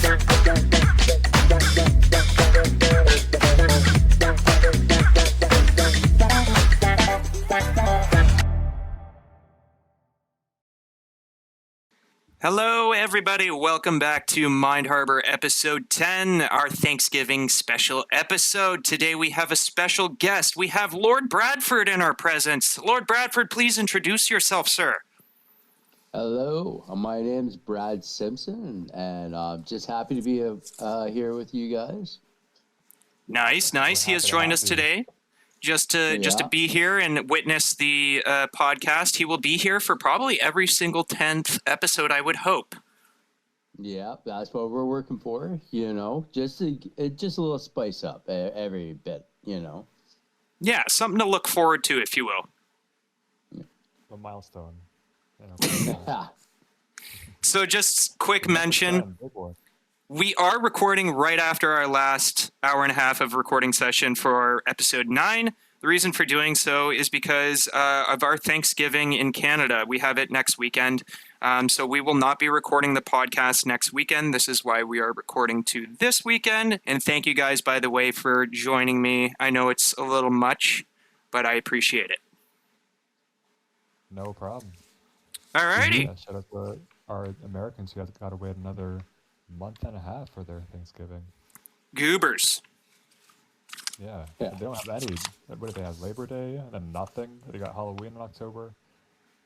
Hello, everybody. Welcome back to Mind Harbour episode 10, our Thanksgiving special episode. Today we have a special guest. We have Lord Bradford in our presence. Lord Bradford, please introduce yourself, sir. Hello, my name's Brad Simpson, and I'm just happy to be here with you guys. Nice. He has joined us today just to be here and witness the podcast. He will be here for probably every single 10th episode, I would hope. Yeah, that's what we're working for, just a little spice up every bit, Yeah, something to look forward to, if you will. A milestone. So just quick mention, we are recording right after our last hour and a half of recording session for episode 9. The reason for doing so is because of our Thanksgiving in Canada. We have it next weekend. So we will not be recording the podcast next weekend. This is why we are recording to this weekend. And thank you guys, by the way, for joining me. I know it's a little much, but I appreciate it. No problem. All righty. Yeah, shout out to our Americans who got to wait another month and a half for their Thanksgiving. Goobers. Yeah. They don't have any. What do they have? Labor Day and then nothing. They got Halloween in October.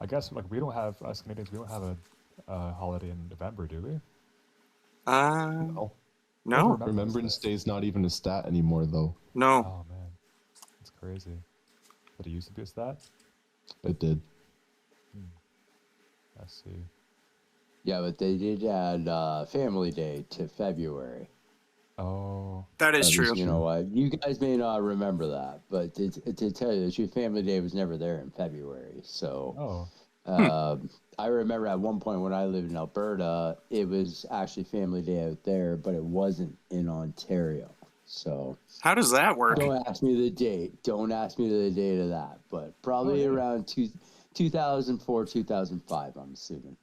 I guess we don't have, us Canadians, we don't have a holiday in November, do we? No. Remembrance Day is not even a stat anymore, though. No. Oh man, that's crazy. But it used to be a stat. It did. I see. Yeah, but they did add Family Day to February. Oh. That is true. You know what? You guys may not remember that, but to tell you the truth, Family Day was never there in February. So I remember at one point when I lived in Alberta, it was actually Family Day out there, but it wasn't in Ontario. So how does that work? Don't ask me the date. Don't ask me the date of that, but probably around 2004, 2005, I'm assuming.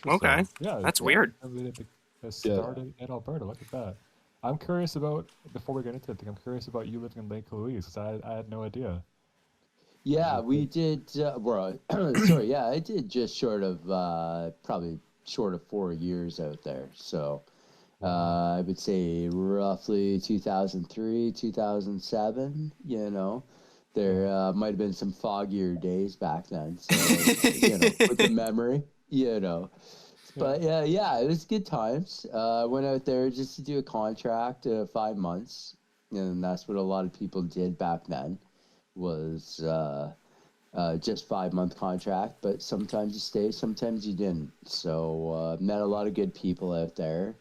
Okay. Yeah, that's weird. It started in Alberta. Look at that. I'm curious about, before we get into it, I'm curious about you living in Lake Louise, because I had no idea. Yeah, we did. Sorry, yeah, I did just short of, probably short of 4 years out there. So I would say roughly 2003, 2007, There might have been some foggier days back then, so, with the memory, But yeah, it was good times. Went out there just to do a contract, 5 months, and that's what a lot of people did back then, was just 5-month contract. But sometimes you stay, sometimes you didn't. So met a lot of good people out there,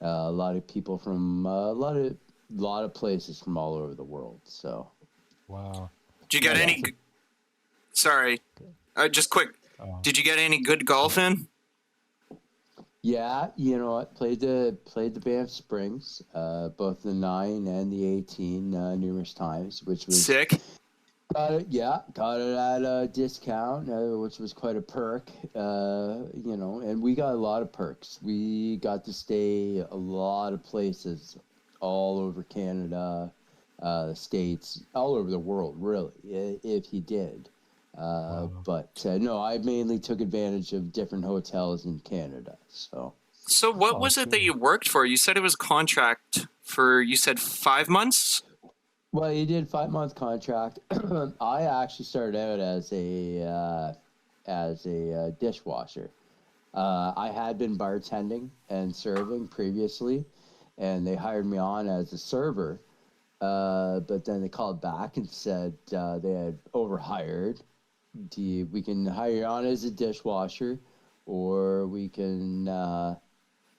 a lot of people from a lot of places from all over the world. So. Wow. Did you get any? Sorry, just quick. Did you get any good golf in? Yeah, you know what? Played the Banff Springs, both the 9 and the 18 numerous times, which was sick. Got it at a discount, which was quite a perk, and we got a lot of perks. We got to stay a lot of places all over Canada, States, all over the world, really, if you did. But no, I mainly took advantage of different hotels in Canada. So what was it that you worked for? You said it was a contract for, you said 5 months? Well, you did 5-month contract. I actually started out as a dishwasher. I had been bartending and serving previously, and they hired me on as a server. But then they called back and said they had overhired. We can hire you on as a dishwasher, or we can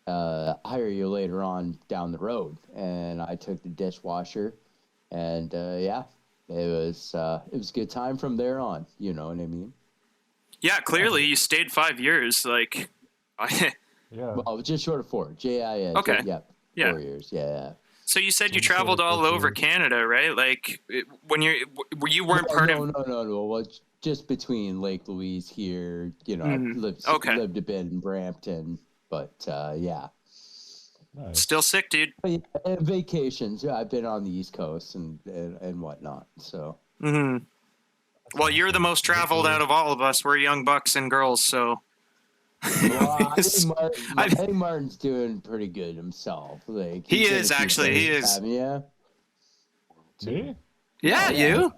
hire you later on down the road. And I took the dishwasher, and it was a good time from there on. You know what I mean? Yeah, clearly you stayed 5 years. Like, yeah. Well, just short of 4. Okay. 4 years. Yeah. So you said you traveled all over Canada, right? Like, when you weren't part of. No. Well, just between Lake Louise here, I've lived a bit in Brampton, but yeah. Nice. Still sick, dude. And vacations. Yeah, I've been on the East Coast and whatnot. So. Mm-hmm. Well, you're the most traveled out of all of us. We're young bucks and girls, so. Well, I think Martin's doing pretty good himself. Like He he's is, in a few actually, he places, is. haven't you? Me? Yeah, you.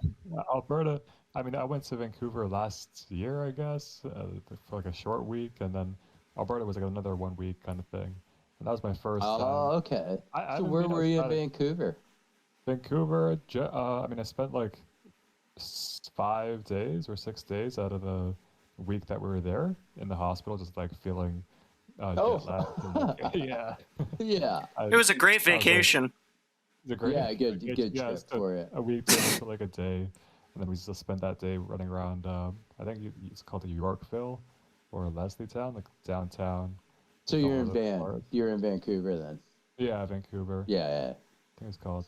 Alberta. I mean, I went to Vancouver last year, I guess, for like a short week, and then Alberta was like another 1 week kind of thing. And that was my first Oh, time. okay. I So haven't where been were you in outside of Vancouver? Vancouver, I mean, I spent like 5 days or 6 days out of the week that we were there in the hospital, just like feeling jet lagged. And, like, yeah. Yeah. It was a great I was like, vacation. it's a great, Yeah, good yeah, trip for you. a week turned into like a day, and then we just spent that day running around. I think it's called Yorkville or Leslietown, like downtown. So Like all you're over in those parts. You're in Vancouver then. Yeah, Vancouver. Yeah. I think it's called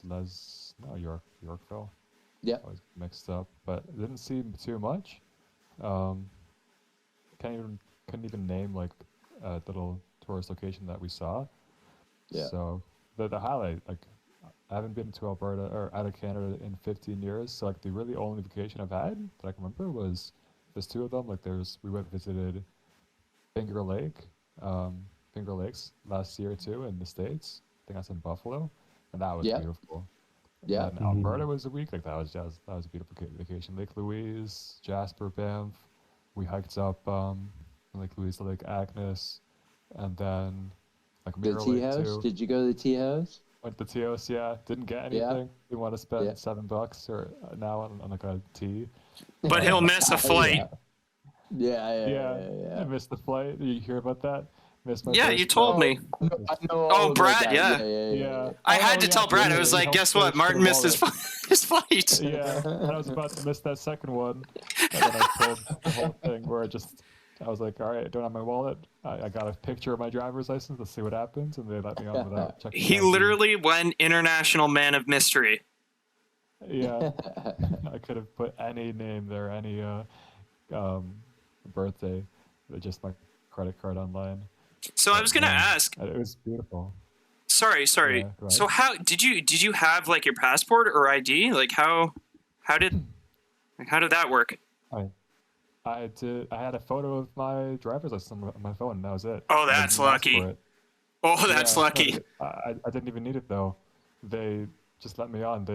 Yorkville. Yep. Always mixed up, but it didn't seem too much. Um, couldn't even name like a little tourist location that we saw. Yeah. So the highlight, like, I haven't been to Alberta or out of Canada in 15 years. So like the really only vacation I've had that I can remember was there's two of them. Like we went visited Finger Lake, Finger Lakes last year too in the States. I think that's in Buffalo, and that was Yeah. beautiful. Yeah. And Alberta was a week like that was a beautiful vacation. Lake Louise, Jasper, Banff. We hiked up from Lake Louise to Lake Agnes, and then like The Mirror tea Lake house? too. Did you go to the tea house? Went to Teos, yeah. Didn't get Yeah. anything. Didn't want to spend Yeah. $7 or now on like a tea. But he'll miss a flight. Yeah, I missed the flight. Did you hear about that? Missed my Yeah, first you told flight. me. I know Oh, all about Brad, that. yeah. Yeah. I Oh, had to yeah, tell Brad. I was he like, helped guess what? search Martin for the missed his, wallet. his flight. Yeah, and I was about to miss that second one, and then I pulled the whole thing where I was like, all right, I don't have my wallet. I got a picture of my driver's license. Let's see what happens, and they let me on without checking. He my ID. literally went international man of mystery. Yeah, I could have put any name there, any birthday, just my credit card online. So I was gonna ask. It was beautiful. Sorry. Yeah, go So ahead. how did you have like your passport or ID? Like how did that work? I had a photo of my driver's license on my phone, and that was it. Oh, I that's didn't ask lucky. for it. Oh, that's Yeah, lucky. I didn't even need it though. They just let me on.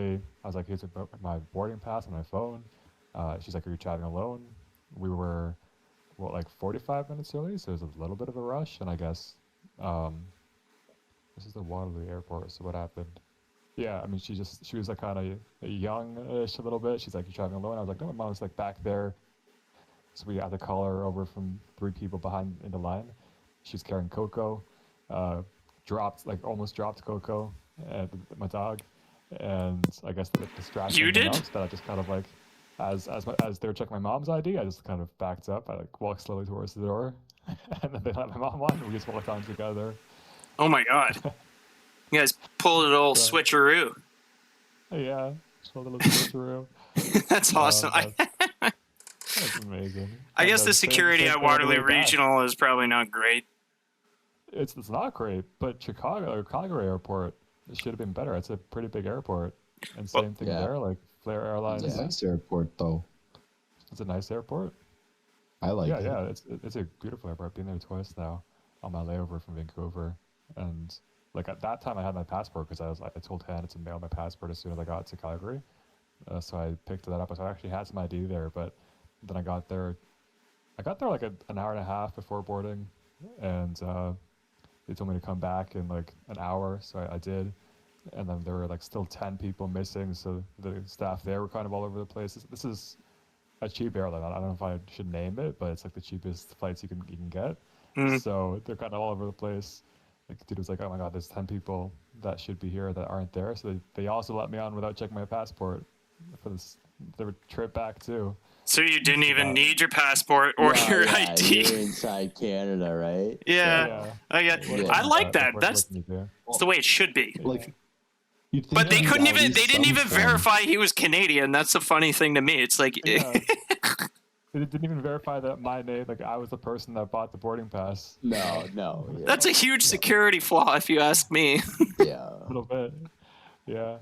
I was like, here's my boarding pass on my phone. She's like, are you traveling alone? We were, like 45 minutes early, so it was a little bit of a rush. And I guess this is the Waterloo Airport. So what happened? Yeah, I mean, she was like kind of young-ish a little bit. She's like, you traveling alone? I was like, no, my mom's like back there. So we had to call her over from 3 people behind in the line. She's carrying Coco, almost dropped Coco, my dog, and I guess the distraction You did? enough that I just kind of like, as they were checking my mom's ID, I just kind of backed up. I like walked slowly towards the door, and then they let my mom on, and we just walked on together. Oh my god. You guys pulled an old So- switcheroo. Yeah, just a little switcheroo. That's awesome. That's amazing. I And guess then the security same at thing on the Waterloo way back. Regional is probably not great. It's not great, but Calgary Airport, it should have been better. It's a pretty big airport, and same thing Yeah. there. Like Flair Airlines, It's a nice airport, though. it's a nice airport. I like it. Yeah, it's a beautiful airport. I've been there twice now on my layover from Vancouver, and like at that time I had my passport because I told Hannah to mail my passport as soon as I got to Calgary, so I picked that up. So I actually had some ID there, but then I got there like an hour and a half before boarding, and they told me to come back in like an hour, so I did. And then there were like still 10 people missing, so the staff there were kind of all over the place. This is a cheap airline. I don't know if I should name it, but it's like the cheapest flights you can get. Mhm. So they're kind of all over the place. Like dude was like, oh my god, there's 10 people that should be here that aren't there. So they also let me on without checking my passport for the trip back too. So you didn't even need your passport or your ID. You're inside Canada, right? Yeah. I like that. That's the way it should be. Like, you'd think But they there'd couldn't be at even. least They didn't some even form. verify he was Canadian. That's the funny thing to me. It's like, Yeah. It didn't even verify that my name, like I was the person that bought the boarding pass. No, no. Yeah, That's a huge security flaw, if you ask me. yeah. A little bit. Yeah.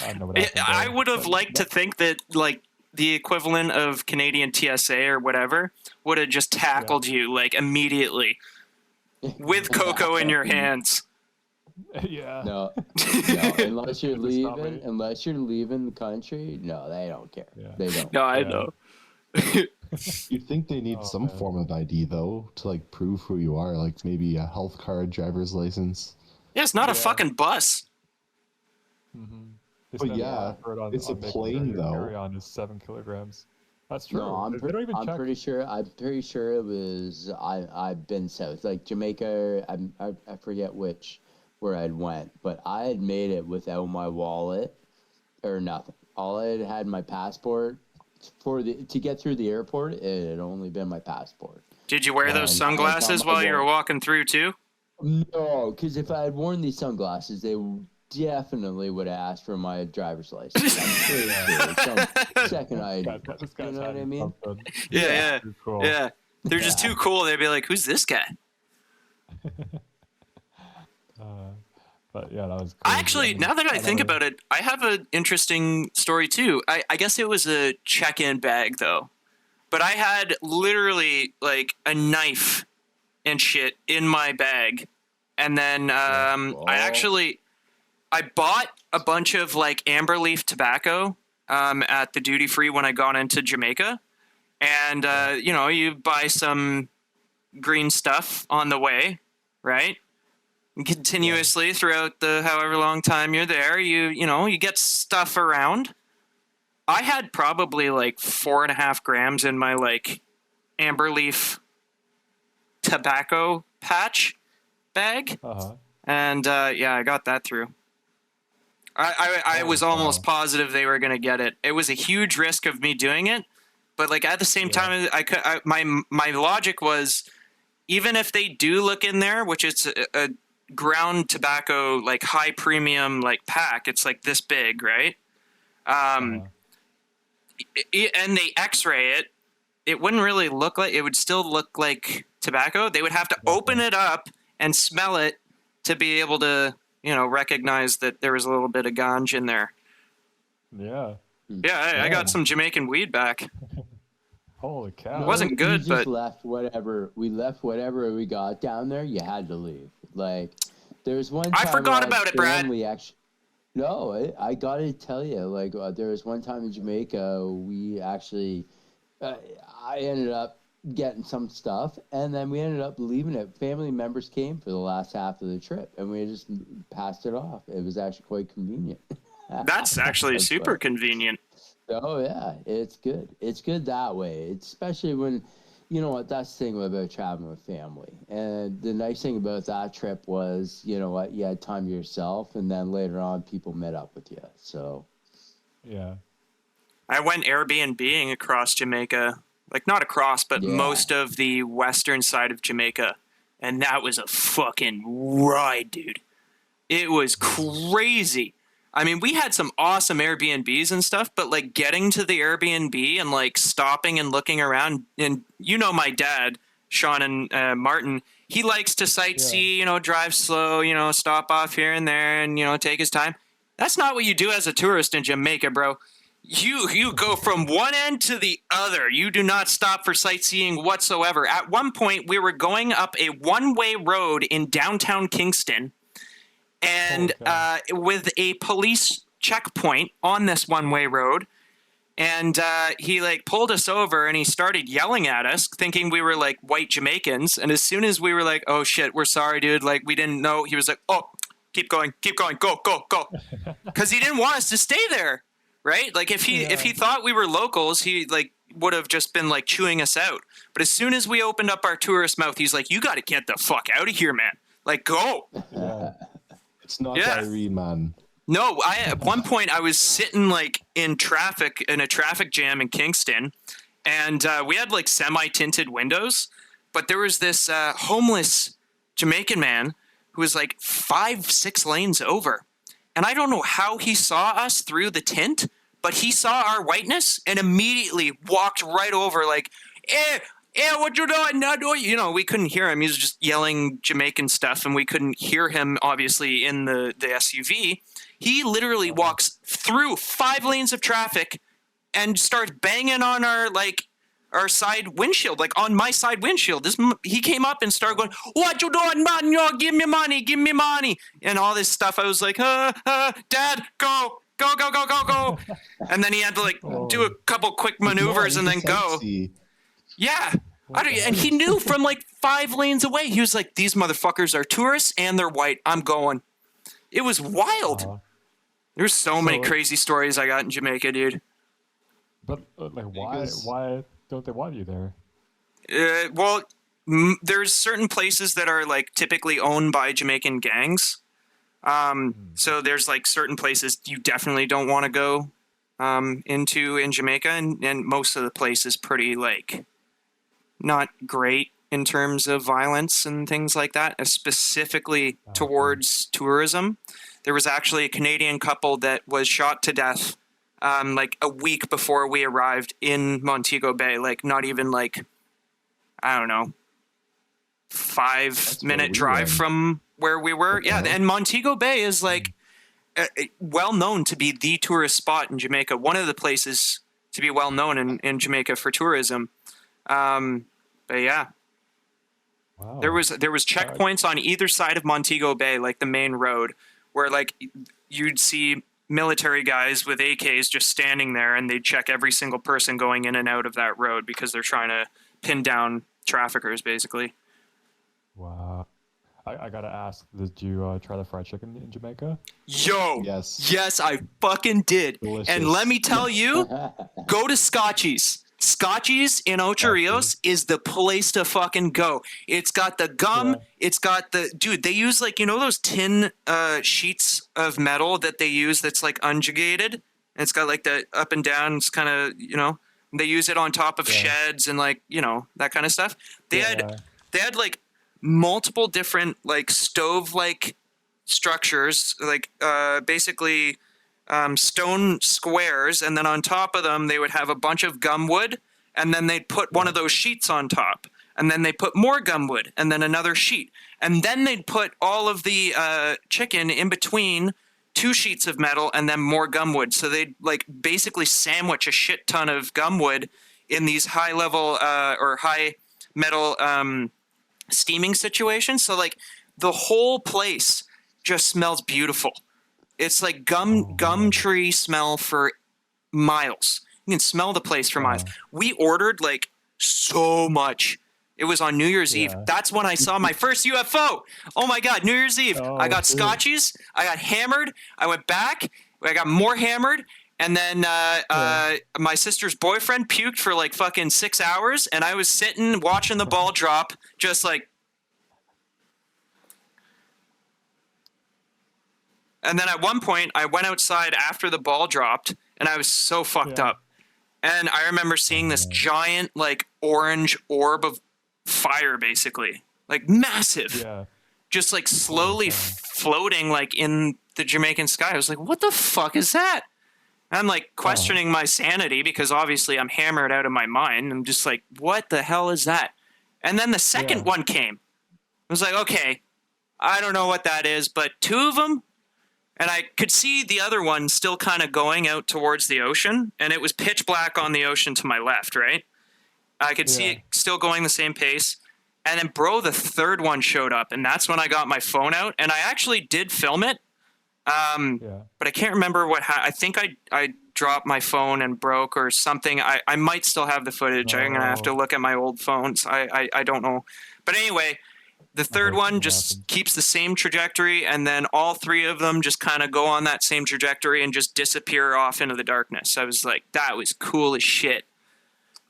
I don't know what happened I there, would have but liked to think that like the equivalent of Canadian TSA or whatever would have just tackled you like immediately with cocoa in your hands. yeah. No, no. Unless you're Just stop leaving, me. unless you're leaving the country, no, they don't care. Yeah. They don't. No, I Yeah. know. You'd think they need Oh, some man. form of ID though to like prove who you are, like maybe a health card, driver's license. Yeah, it's not a Yeah. fucking bus. Mm-hmm. But yeah, it's a plane, though. Carry-on is 7 kilograms. That's true. No, They don't even I'm check. pretty sure. I'm pretty sure it was. I've been south, like Jamaica. I forget where I'd went, but I had made it without my wallet or nothing. All I had my passport to get through the airport. It had only been my passport. Did you wear those And I sunglasses got my while you were wallet. walking through too? No, because if I had worn these sunglasses, they definitely would have asked for my driver's license. I'm pretty sure. Some second ID. This You guy's know what I hiding mean? something. Yeah. Too cool. Yeah. They're just too cool. They'd be like, "Who's this guy?" But yeah, that was. I Crazy. actually, mean, now that I think another- about it, I have an interesting story too. I guess it was a check-in bag though, but I had literally like a knife and shit in my bag, and then I bought a bunch of like amber leaf tobacco at the duty free when I got into Jamaica, and you buy some green stuff on the way, right? And continuously throughout the however long time you're there, you get stuff around. I had probably like 4.5 grams in my like amber leaf tobacco patch bag, and I got that through. I was almost positive they were gonna get it. It was a huge risk of me doing it, but like at the same time, my logic was, even if they do look in there, which it's a ground tobacco like high premium like pack, it's like this big, right? And they X-ray it, it wouldn't really look like, it would still look like tobacco. They would have to open it up and smell it to be able to, recognize that there was a little bit of ganj in there. Yeah. Yeah, I got some Jamaican weed back. Holy cow. It wasn't good, we just but left whatever we got down there. You had to leave. Like, there's one time I forgot where about it, Brad. family actually, no, I gotta tell you, like, there was one time in Jamaica, we actually, I ended up getting some stuff, and then we ended up leaving it. Family members came for the last half of the trip, and we just passed it off. It was actually quite convenient. that's actually super convenient. Oh yeah, it's good. It's good that way. It's especially when, you know what, that's the thing about traveling with family. And the nice thing about that trip was, you know what, you had time to yourself, and then later on people met up with you. So Yeah. I went Airbnb-ing across Jamaica, like not across, but most of the western side of Jamaica, and that was a fucking ride, dude. It was crazy. I mean, we had some awesome Airbnbs and stuff, but like getting to the Airbnb and like stopping and looking around, and my dad, Sean and Martin, he likes to sightsee, drive slow, stop off here and there and, take his time. That's not what you do as a tourist in Jamaica, bro. You go from one end to the other. You do not stop for sightseeing whatsoever. At one point, we were going up a one-way road in downtown Kingston, and with a police checkpoint on this one-way road, and he like pulled us over and he started yelling at us, thinking we were like white Jamaicans. And as soon as we were like, "Oh shit, we're sorry, dude," like we didn't know, he was like, "Oh, keep going, go," because he didn't want us to stay there, right? Like if he thought we were locals, he like would have just been like chewing us out. But as soon as we opened up our tourist mouth, he's like, "You got to get the fuck out of here, man! Like go." Yeah. It's not diarrhea, man. No, at one point I was sitting like in a traffic jam in Kingston, and we had like semi-tinted windows, but there was this homeless Jamaican man who was like 5-6 lanes over, and I don't know how he saw us through the tint, but he saw our whiteness and immediately walked right over like, what you doing? Not doing. You know, we couldn't hear him. He was just yelling Jamaican stuff, and we couldn't hear him, obviously, in the SUV. He literally walks through 5 lanes of traffic and starts banging on our side windshield, like on my side windshield. He came up and started going, "What you doing, man? Yo, give me money," and all this stuff. I was like, Dad, go. And then he had to like do a couple quick maneuvers and then go. Yeah. And he knew from like 5 lanes away. He was like, "These motherfuckers are tourists and they're white. I'm going." It was wild. There's so many crazy stories I got in Jamaica, dude. But like, why don't they want you there? Well, there's certain places that are like typically owned by Jamaican gangs. So there's like certain places you definitely don't want to go into in Jamaica, and most of the place is pretty like not great in terms of violence and things like that, specifically towards tourism. There was actually a Canadian couple that was shot to death like a week before we arrived in Montego Bay, like not even like, I don't know, 5-minute drive from where we were. Yeah, and Montego Bay is like well known to be the tourist spot in Jamaica. One of the places to be well known in Jamaica for tourism. But yeah. Wow. There was checkpoints on either side of Montego Bay, like the main road, where like you'd see military guys with AKs just standing there, and they'd check every single person going in and out of that road because they're trying to pin down traffickers, basically. Wow. I gotta ask, did you try the fried chicken in Jamaica? Yo, yes, I fucking did. Delicious. And let me tell you, go to Scotchy's. Scotchy's in Ocho Rios is the place to fucking go. It's got the gum. Yeah. It's got dude, they use like, you know, those tin sheets of metal that they use that's like unjugated. And it's got like the up and down. It's kind of, you know, they use it on top of sheds and like, you know, that kind of stuff. They had like multiple different like stove like structures, like basically stone squares, and then on top of them they would have a bunch of gumwood, and then they'd put one of those sheets on top, and then they put more gumwood, and then another sheet, and then they'd put all of the chicken in between 2 sheets of metal and then more gumwood. So they'd like basically sandwich a shit ton of gumwood in these high level or high metal steaming situations. So like the whole place just smells beautiful. It's like gum tree smell for miles. You can smell the place for miles. We ordered like so much. It was on New Year's Eve. That's when I saw my first UFO. Oh my God, New Year's Eve. I got Scotchies. I got hammered. I went back. I got more hammered. And then my sister's boyfriend puked for like fucking 6 hours. And I was sitting watching the ball drop just like. And then at one point, I went outside after the ball dropped, and I was so fucked up. And I remember seeing this giant, like, orange orb of fire, basically. Like, massive. Yeah. Just, like, slowly floating, like, in the Jamaican sky. I was like, what the fuck is that? And I'm, like, questioning my sanity because, obviously, I'm hammered out of my mind. I'm just like, what the hell is that? And then the second one came. I was like, okay, I don't know what that is, but 2 of them. And I could see the other one still kind of going out towards the ocean, and it was pitch black on the ocean to my left, right? I could see it still going the same pace. And then, bro, the third one showed up, and that's when I got my phone out, and I actually did film it. But I can't remember what I think I dropped my phone and broke or something. I might still have the footage. I'm going to have to look at my old phones. I don't know. But anyway, the third one just keeps the same trajectory, and then all 3 of them just kind of go on that same trajectory and just disappear off into the darkness. I was like, that was cool as shit.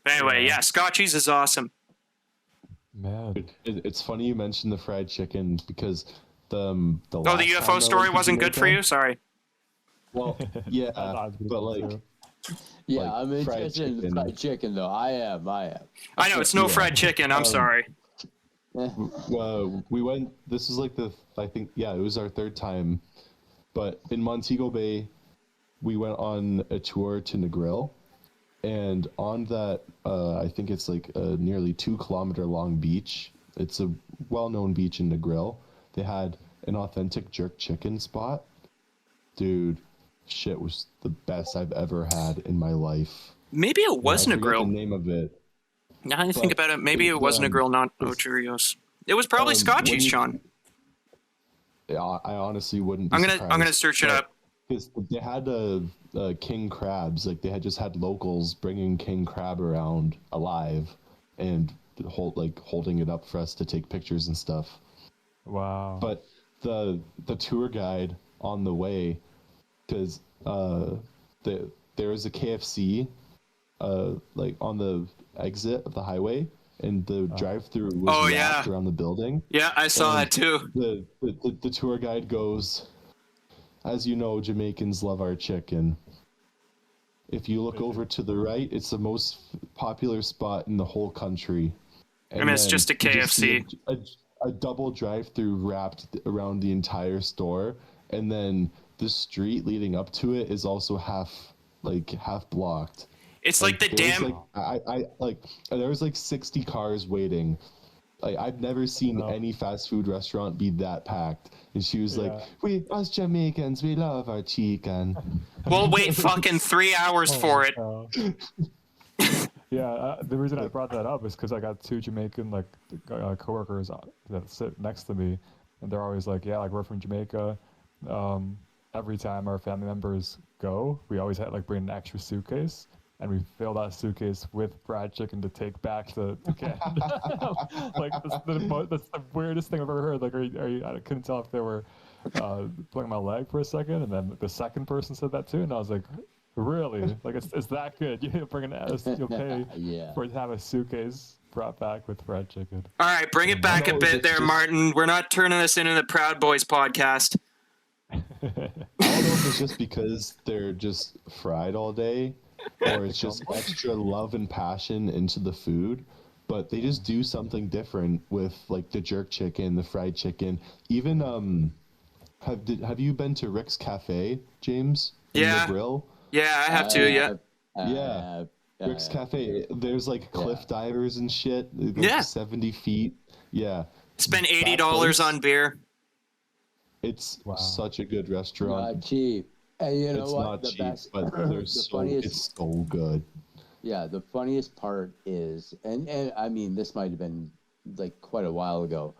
But anyway, Scotchies is awesome. Man, it's funny you mentioned the fried chicken because the UFO story wasn't good for you? Sorry. Well, yeah, but like... Yeah, I'm interested in fried chicken, though. I am. I know, it's no fried chicken. I'm sorry. Well, we went. This is like I think, it was our 3rd time, but in Montego Bay, we went on a tour to Negril, and on that, I think it's like a nearly 2 kilometer long beach. It's a well-known beach in Negril. They had an authentic jerk chicken spot. Dude, shit was the best I've ever had in my life. Maybe it wasn't a I forget grill. the name of it. Now that I think about it, maybe it wasn't a grill, not Ocherios. It was probably Scotchies, Sean. Yeah, I honestly wouldn't be I'm surprised. gonna search it up. Because they had king crabs, like they had just had locals bringing king crab around alive, and holding it up for us to take pictures and stuff. Wow. But the tour guide on the way, because there was a KFC, like on the exit of the highway, and the drive-through was wrapped around the building. Yeah, I saw that too. The tour guide goes, as you know, Jamaicans love our chicken. If you look over to the right, it's the most popular spot in the whole country. And it's just a KFC. A double drive-through wrapped around the entire store, and then the street leading up to it is also half blocked. It's like the damn. There was like 60 cars waiting. Like I've never seen any fast food restaurant be that packed. And she was like, "We us Jamaicans, we love our chicken." We'll wait fucking 3 hours for it. The reason I brought that up is because I got 2 Jamaican coworkers that sit next to me, and they're always like, "Yeah, like we're from Jamaica. Every time our family members go, we always had bring an extra suitcase, and we fill that suitcase with fried chicken to take back to Canada." That's the weirdest thing I've ever heard. Like, are you? I couldn't tell if they were pulling my leg for a second, and then the second person said that too, and I was like, really? Like, it's that good? You'll pay for to have a suitcase brought back with fried chicken. All right, bring it back a bit there, Martin. We're not turning this into the Proud Boys podcast. I don't know if it's just because they're just fried all day, or it's just extra love and passion into the food, but they just do something different with like the jerk chicken, the fried chicken. Even have you been to Rick's Cafe, James? Yeah. The grill? Yeah, I have to. Yeah. Rick's Cafe. There's like cliff divers and shit. 70 feet. Yeah. Spend $80 on beer. It's such a good restaurant. Not cheap. And you know it's what? Not the cheap, best, but it's so good. Yeah, the funniest part is, and I mean, this might have been like quite a while ago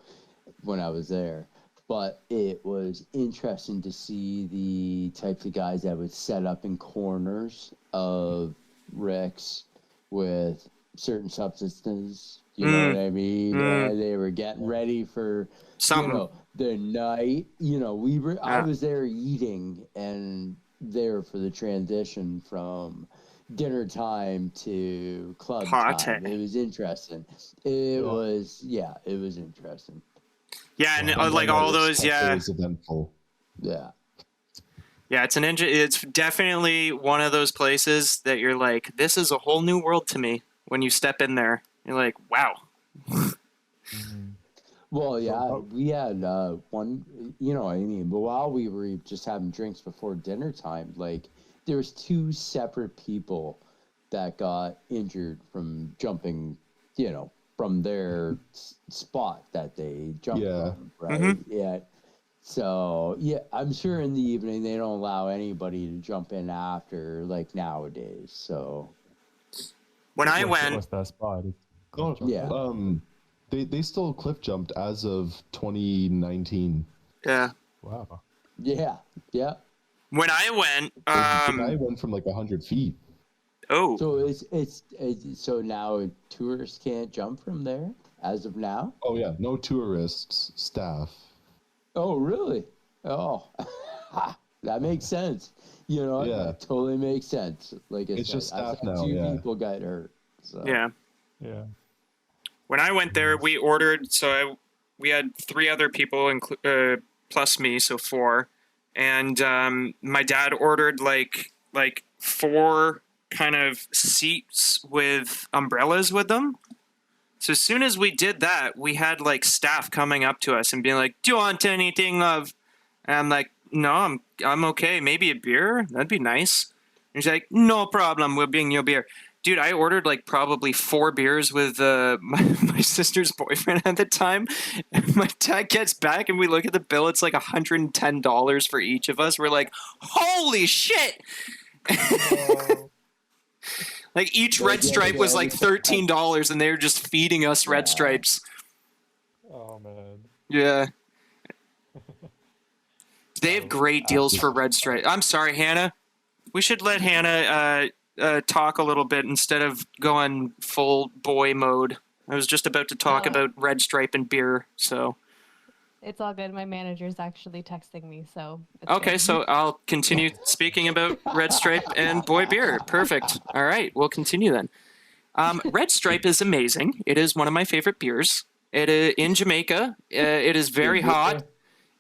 when I was there, but it was interesting to see the types of guys that would set up in corners of Rick's with certain substances. You know what I mean? And they were getting ready for something. The night. I was there eating and there for the transition from dinner time to club time. It was interesting. It was interesting. Yeah, and like all those, It's eventful. Yeah. Yeah, it's definitely one of those places that you're like, this is a whole new world to me. When you step in there, you're like, wow. Well, yeah, we had one, what I mean, but while we were just having drinks before dinner time, like, there was 2 separate people that got injured from jumping, from their spot that they jumped from, right? Mm-hmm. Yeah. So, I'm sure in the evening they don't allow anybody to jump in after, like, nowadays, so. When I went... What's that spot? They still cliff jumped as of 2019. Yeah. Wow. Yeah. When I went, I went from like 100 feet. Oh. So it's so now tourists can't jump from there as of now? Oh yeah, no tourists, staff. Oh really? Oh, that makes sense. That totally makes sense. Like it's just staff now. 2 people got hurt. So. Yeah. When I went there, we ordered. We had 3 other people, plus me, so 4. And my dad ordered like 4 kind of seats with umbrellas with them. So as soon as we did that, we had like staff coming up to us and being like, "Do you want anything, love?" And I'm like, no, I'm okay. Maybe a beer? That'd be nice. And he's like, no problem. We'll bring you a beer. Dude, I ordered like probably 4 beers with my sister's boyfriend at the time. And my dad gets back and we look at the bill. It's like $110 for each of us. We're like, holy shit! Oh, Like each Like, Red yeah, Stripe yeah, was like everything- $13 and they were just feeding us Red Yeah. Stripes. oh man. Yeah. They have great deals for Absolutely. Red Stripe. I'm sorry, Hannah. We should let Hannah talk a little bit instead of going full boy mode. I was just about to talk No. about Red Stripe and beer, so. It's all good. My manager's actually texting me, so. It's Okay, good. so I'll continue speaking about Red Stripe and boy beer. Perfect. All right, we'll continue then. Red Stripe is amazing. It is one of my favorite beers. It in Jamaica. It is very hot,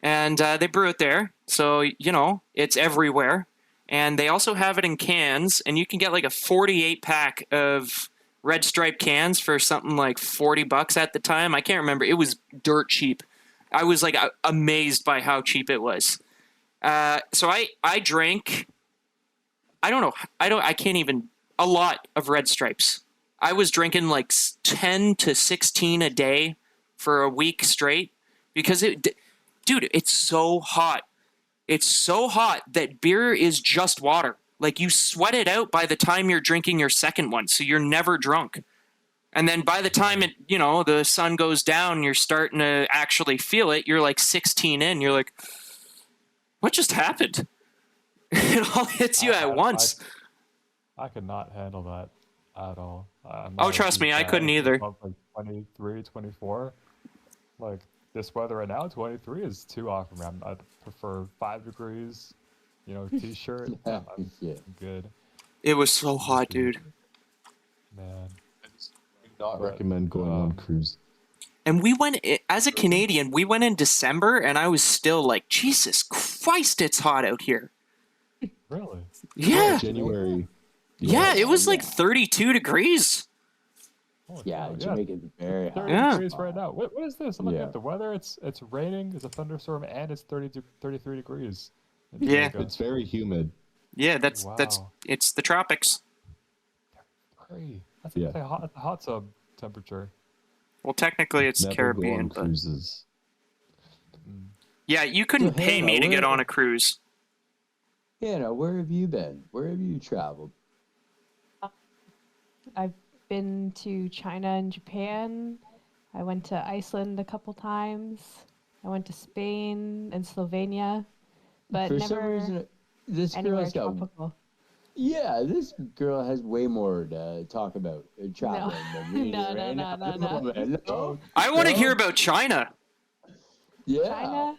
and they brew it there. So you know it's everywhere. And they also have it in cans, and you can get like a 48 pack of Red Stripe cans for something like $40 at the time. I can't remember. It was dirt cheap. I was like amazed by how cheap it was. So I drank. I can't even a lot of Red Stripes. I was drinking like 10 to 16 a day for a week straight because dude, it's so hot. It's so hot that beer is just water. Like you sweat it out by the time you're drinking your second one, so you're never drunk. And then by the time the sun goes down, you're starting to actually feel it. You're like 16 in. You're like, what just happened? It all hits you at once. I could not handle that at all. Oh, trust me, I couldn't either. Like 23, 24. Like this weather right now, 23 is too hot for me. I'd prefer 5 degrees, t-shirt. Yeah, I'm yeah. good. It was so hot, dude. Man. Not recommend going on cruise. And we went, as a Canadian, we went in December, and I was still like, Jesus Christ, it's hot out here. Really? Yeah. January. Yeah, it was like Yeah. 32 degrees. Holy Yeah, cow, Jamaica's very hot. 30 Yeah. degrees right now. What is this? I'm looking Yeah. at the weather. It's raining. It's a thunderstorm, and it's 33 degrees. in Yeah. Jamaica. It's very humid. Yeah, that's Wow. it's the tropics. That's Yeah. a hot tub temperature. Well, technically it's Never Caribbean, go on but cruises. yeah, you couldn't So, pay Hannah, me to get where- on a cruise. Hannah, where have you been? Where have you traveled? I've been to China and Japan. I went to Iceland a couple times. I went to Spain and Slovenia, but For some never reason, this anywhere girl's got. tropical. Yeah, this girl has way more to talk about traveling than we No, do no, right no, now. no, no. No? I want to No? hear about China. Yeah. China.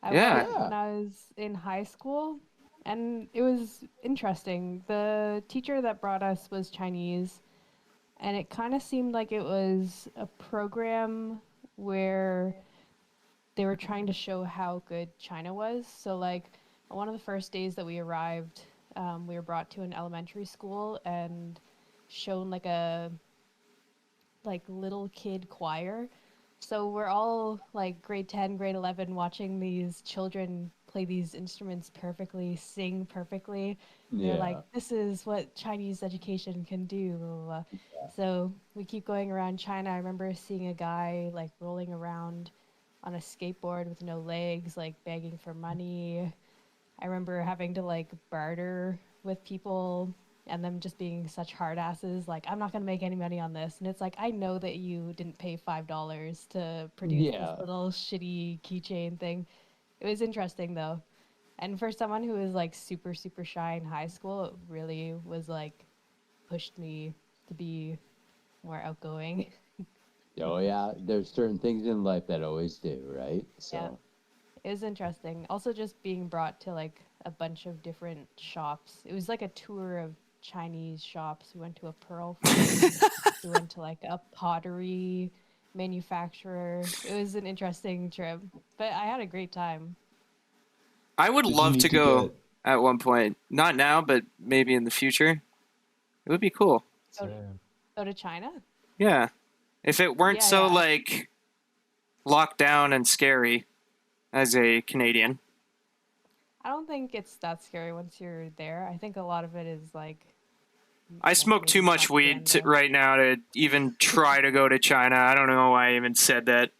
I Yeah. went when I was in high school, and it was interesting. The teacher that brought us was Chinese, and it kind of seemed like it was a program where they were trying to show how good China was. So, like, on one of the first days that we arrived, we were brought to an elementary school and shown like a little kid choir. So we're all like grade 10, grade 11 watching these children play these instruments perfectly, sing perfectly. They're Yeah. like, this is what Chinese education can do. Blah, blah, blah. So we keep going around China. I remember seeing a guy like rolling around on a skateboard with no legs, like begging for money. I remember having to like barter with people and them just being such hard asses, like, I'm not going to make any money on this. And it's like, I know that you didn't pay $5 to produce Yeah. this little shitty keychain thing. It was interesting though. And for someone who was like super, super shy in high school, it really was like pushed me to be more outgoing. Oh yeah, there's certain things in life that always do, right? So Yeah. It was interesting. Also, just being brought to like a bunch of different shops. It was like a tour of Chinese shops. We went to a pearl farm. We went to like a pottery manufacturer. It was an interesting trip, but I had a great time. I would Did you love need to to go get- at one point. Not now, but maybe in the future. It would be cool. Oh. Same. Go to China? Yeah. If it weren't Yeah, so yeah. like locked down and scary as a Canadian. I don't think it's that scary once you're there. I think a lot of it is like I smoke too much weed right now to even try to go to China. I don't know why I even said that.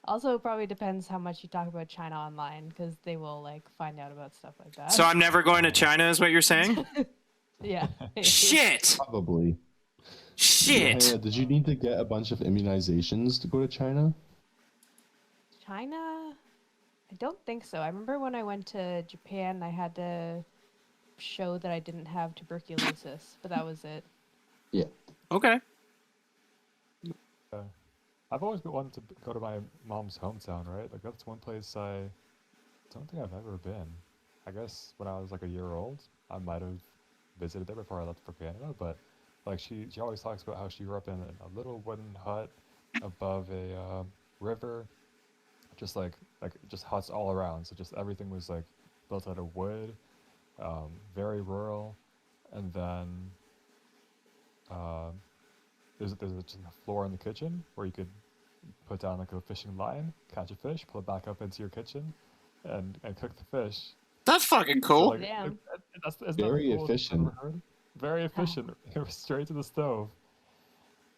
Also, it probably depends how much you talk about China online, because they will like find out about stuff like that. So I'm never going to China, is what you're saying? Yeah. Shit! Probably. Shit! Hey, did you need to get a bunch of immunizations to go to China? China? I don't think so. I remember when I went to Japan, I had to show that I didn't have tuberculosis, but that was it. Yeah. Okay. I've always been wanting to go to my mom's hometown, right? Like that's one place I don't think I've ever been. I guess when I was like a year old, I might have visited there before I left for Canada, but like she always talks about how she grew up in a little wooden hut above a river, just like just huts all around. So just everything was like built out of wood, very rural, and then uh, there's just a floor in the kitchen where you could put down like a fishing line, catch a fish, pull it back up into your kitchen, and cook the fish. That's fucking So cool. like Damn. isn't Very that the coolest thing I've efficient. ever heard? Very efficient. It was straight to the stove.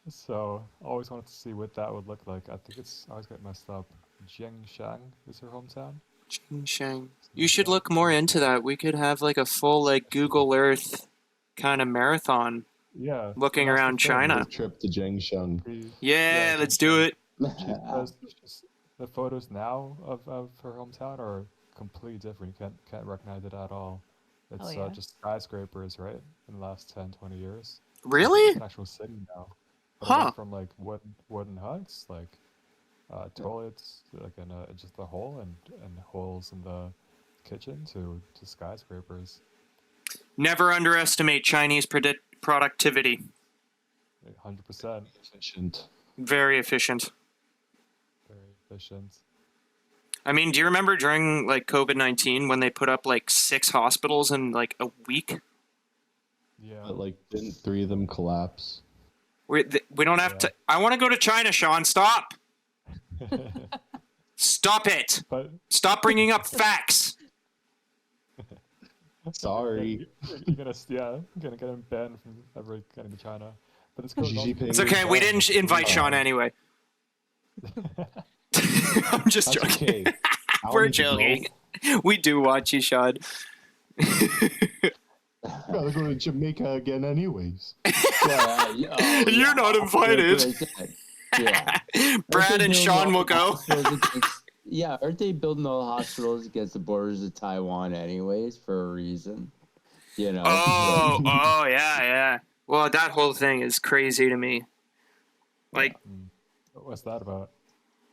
So I always wanted to see what that would look like. I think I always get messed up. Jiangshang is her hometown. Shang. You should look more into that. We could have like a full like Google Earth kind of marathon Yeah. looking that's the around thing. China. Road trip to Jiangsheng. Yeah, let's do it. Just the photos now of her hometown are completely different. You can't recognize it at all. It's yeah. just skyscrapers, right? In the last 10, 20 years. Really? It's an actual city now. But it Huh. went from like wooden huts, like toilets, like in just a hole and holes in the kitchen to skyscrapers. Never underestimate Chinese productivity. 100%. Efficient. Very efficient. Very efficient. I mean, do you remember during like COVID-19 when they put up like 6 hospitals in like a week? Yeah. But like, didn't 3 of them collapse? We don't have to. I want to go to China, Sean. Stop. Stop it. But Stop bringing up facts. Sorry. you're gonna get him banned from ever getting to China. But it's Xi Jinping It's okay. We is didn't invite Sean anyway. I'm just That's joking. okay. I'll We're eat you joking. We do watch you, Sean. Gotta go to Jamaica again, anyways. You're not invited. Yeah. Brad and Sean will go. Yeah, aren't they building all the hospitals against the borders of Taiwan anyways for a reason? You know. Oh, yeah. Well, that whole thing is crazy to me. Like, What's that about?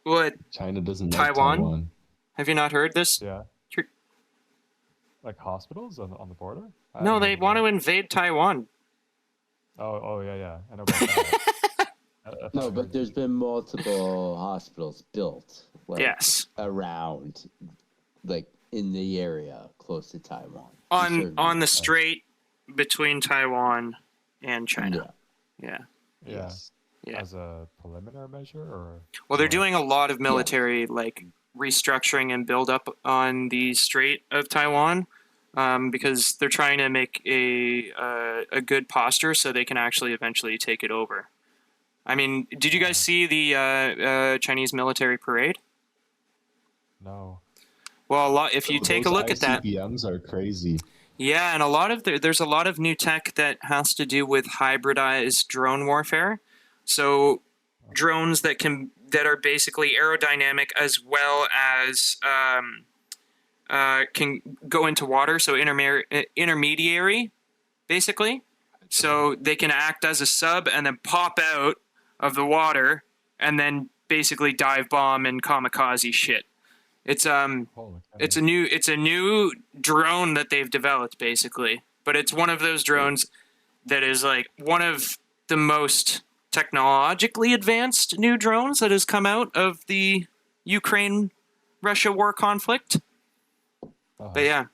what? China doesn't like Taiwan? Taiwan. Have you not heard this? Yeah. Tr- Like hospitals on the border? No, they want to invade Taiwan. Oh yeah. I know about that. I thought No, I but heard there's been multiple hospitals built. Like, Yes. Around, like in the area close to Taiwan. On the strait between Taiwan and China. Yeah. Yeah. Yeah. As a preliminary measure, or Well, they're doing a lot of military like restructuring and build up on the Strait of Taiwan, because they're trying to make a good posture so they can actually eventually take it over. I mean, did you guys see the Chinese military parade? no? Well, if you take a look at that, ICBMs are crazy. yeah, and there's a lot of new tech that has to do with hybridized drone warfare. So drones that are basically aerodynamic as well as can go into water, so intermediary, basically. So they can act as a sub and then pop out of the water and then basically dive bomb and kamikaze shit. It's Holy cow. it's a new drone that they've developed basically, but it's one of those drones that is like one of the most technologically advanced new drones that has come out of the Ukraine-Russia war conflict. But yeah,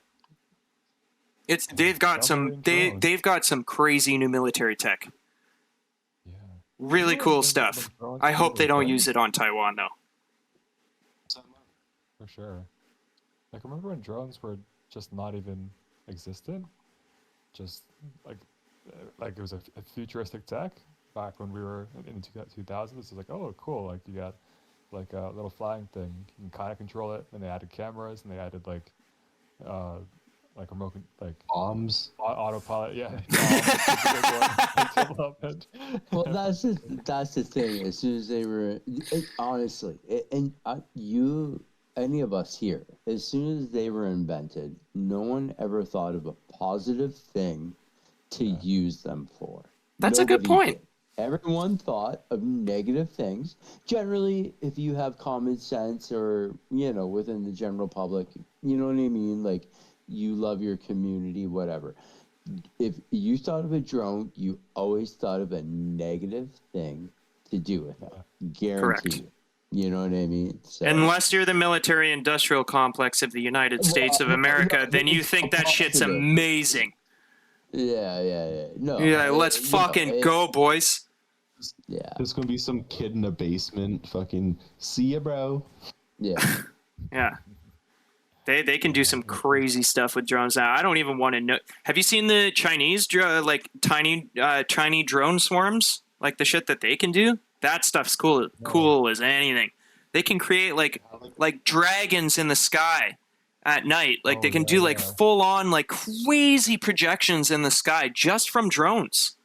they've got some crazy new military tech. Yeah. Really cool stuff. I hope they don't use it on Taiwan though. For sure. Like remember when drones were just not even existent? Just like like it was a futuristic tech back when we were in the 2000s. It's like, oh, cool. Like you got like a little flying thing. You can kind of control it. And they added cameras and they added uh, like remote, like Bombs. autopilot. Yeah, bombs, development. Well, that's the thing. As soon as they were, honestly, and you, any of us here, as soon as they were invented, no one ever thought of a positive thing to use them for. That's a good Nobody point. did. Everyone thought of negative things. Generally, if you have common sense or, within the general public, you know what I mean? Like, you love your community, whatever. If you thought of a drone, you always thought of a negative thing to do with it. Guarantee Correct. you. You know what I mean? So, Unless you're the military-industrial complex of the United States of America, then you think that shit's amazing. Yeah. No. Yeah, let's fucking go, boys. Yeah. There's gonna be some kid in a basement. Fucking see ya, bro. Yeah. Yeah. They can do some crazy stuff with drones now. I don't even want to know. Have you seen the Chinese tiny drone swarms? Like the shit that they can do? That stuff's cool as anything. They can create like dragons in the sky at night. Like they can do like full on like crazy projections in the sky just from drones.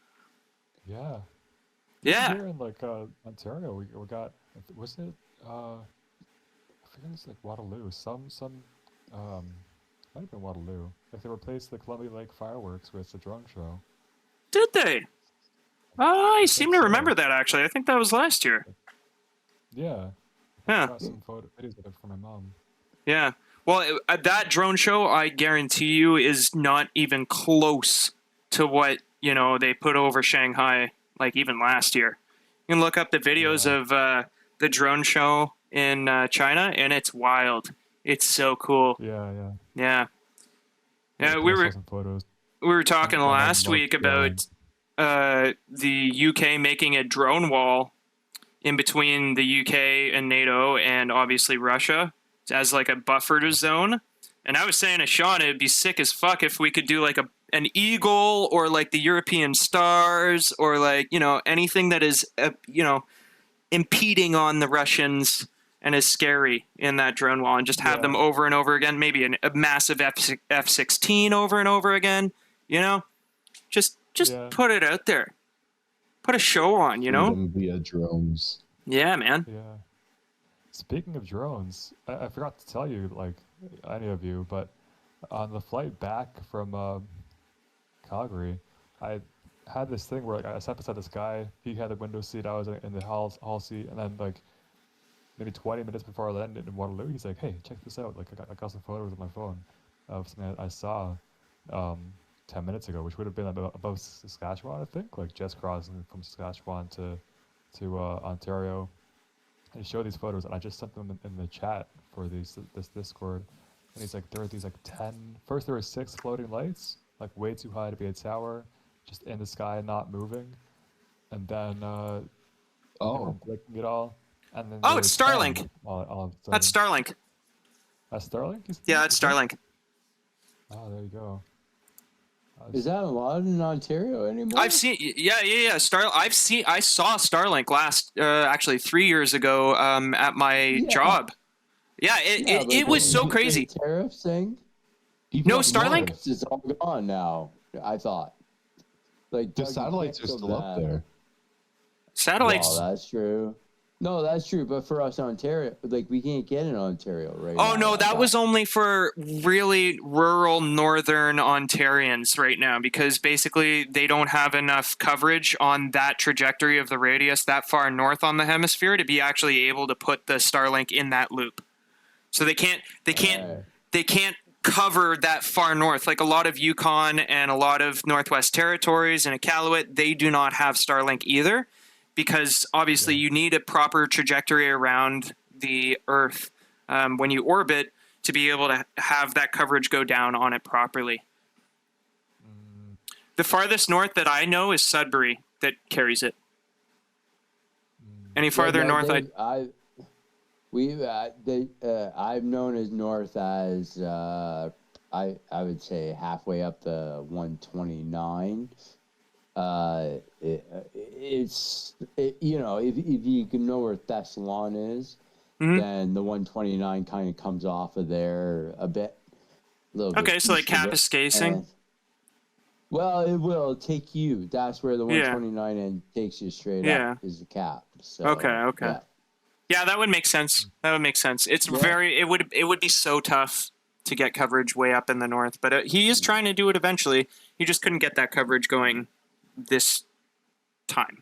Yeah. Yeah. Here in like Ontario, we got, was it I forget, it's like Waterloo. Might have been Waterloo. Like they replaced the Columbia Lake fireworks with a drone show. Did they? I seem think to so. remember that actually. I think that was last year. Yeah. Yeah. I got some videos of it from my mom. Yeah. Well, that drone show, I guarantee you, is not even close to what, they put over Shanghai, like even last year. You can look up the videos of the drone show in China, and it's wild. It's so cool. Yeah. Yeah. Yeah, I we saw some photos. were talking And I last love week about the UK making a drone wall in between the UK and NATO and obviously Russia as like a buffer zone. And I was saying to Sean, it'd be sick as fuck if we could do like an eagle or like the European stars or like, anything that is, impeding on the Russians and is scary in that drone wall and just have them over and over again. Maybe a massive F-16 over and over again, just put it out there. Put a show on, Freedom via drones. Yeah, man. Yeah. Speaking of drones, I forgot to tell you, like, any of you, but on the flight back from Calgary, I had this thing where like, I sat beside this guy. He had the window seat. I was in the hall seat, and then like maybe 20 minutes before I landed in Waterloo, he's like, "Hey, check this out! Like, I got some photos on my phone of something I saw 10 minutes ago, which would have been above Saskatchewan, I think, like just crossing from Saskatchewan to Ontario." And he showed these photos, and I just sent them in the chat for this Discord. And he's like, there are these like 10. First, there were 6 floating lights, like way too high to be a tower, just in the sky, not moving. And then blinking it all. And then It's Starlink. All of a sudden. That's Starlink. That's Starlink? Yeah, that's Starlink. Oh, there you go. Is that allowed in Ontario anymore? I've seen, yeah. I saw Starlink actually 3 years ago, at my job. Yeah, it was so crazy. The tariff thing? No, Starlink? It's all gone now, I thought. Like The satellites are still up there. Satellites. Well, that's true. No, that's true. But for us, Ontario, like we can't get in Ontario right now. Oh no, that was only for really rural northern Ontarians right now, because basically they don't have enough coverage on that trajectory of the radius that far north on the hemisphere to be actually able to put the Starlink in that loop. So they can't cover that far north. Like a lot of Yukon and a lot of Northwest Territories and Iqaluit, they do not have Starlink either, because obviously you need a proper trajectory around the Earth when you orbit to be able to have that coverage go down on it properly. The farthest north that I know is Sudbury that carries it. Any farther north? I'm known as north as I would say halfway up the 129. If you can know where Thessalon is, then the 129 kind of comes off of there a little bit. Okay, so like east of it. Kapuskasing. Well, it will take you. That's where the Yeah. 129 and takes you straight Yeah. up is the cap. So, Okay. Yeah. Yeah, that would make sense. That would make sense. It's very. It would be so tough to get coverage way up in the north, but he is trying to do it eventually. He just couldn't get that coverage going this time.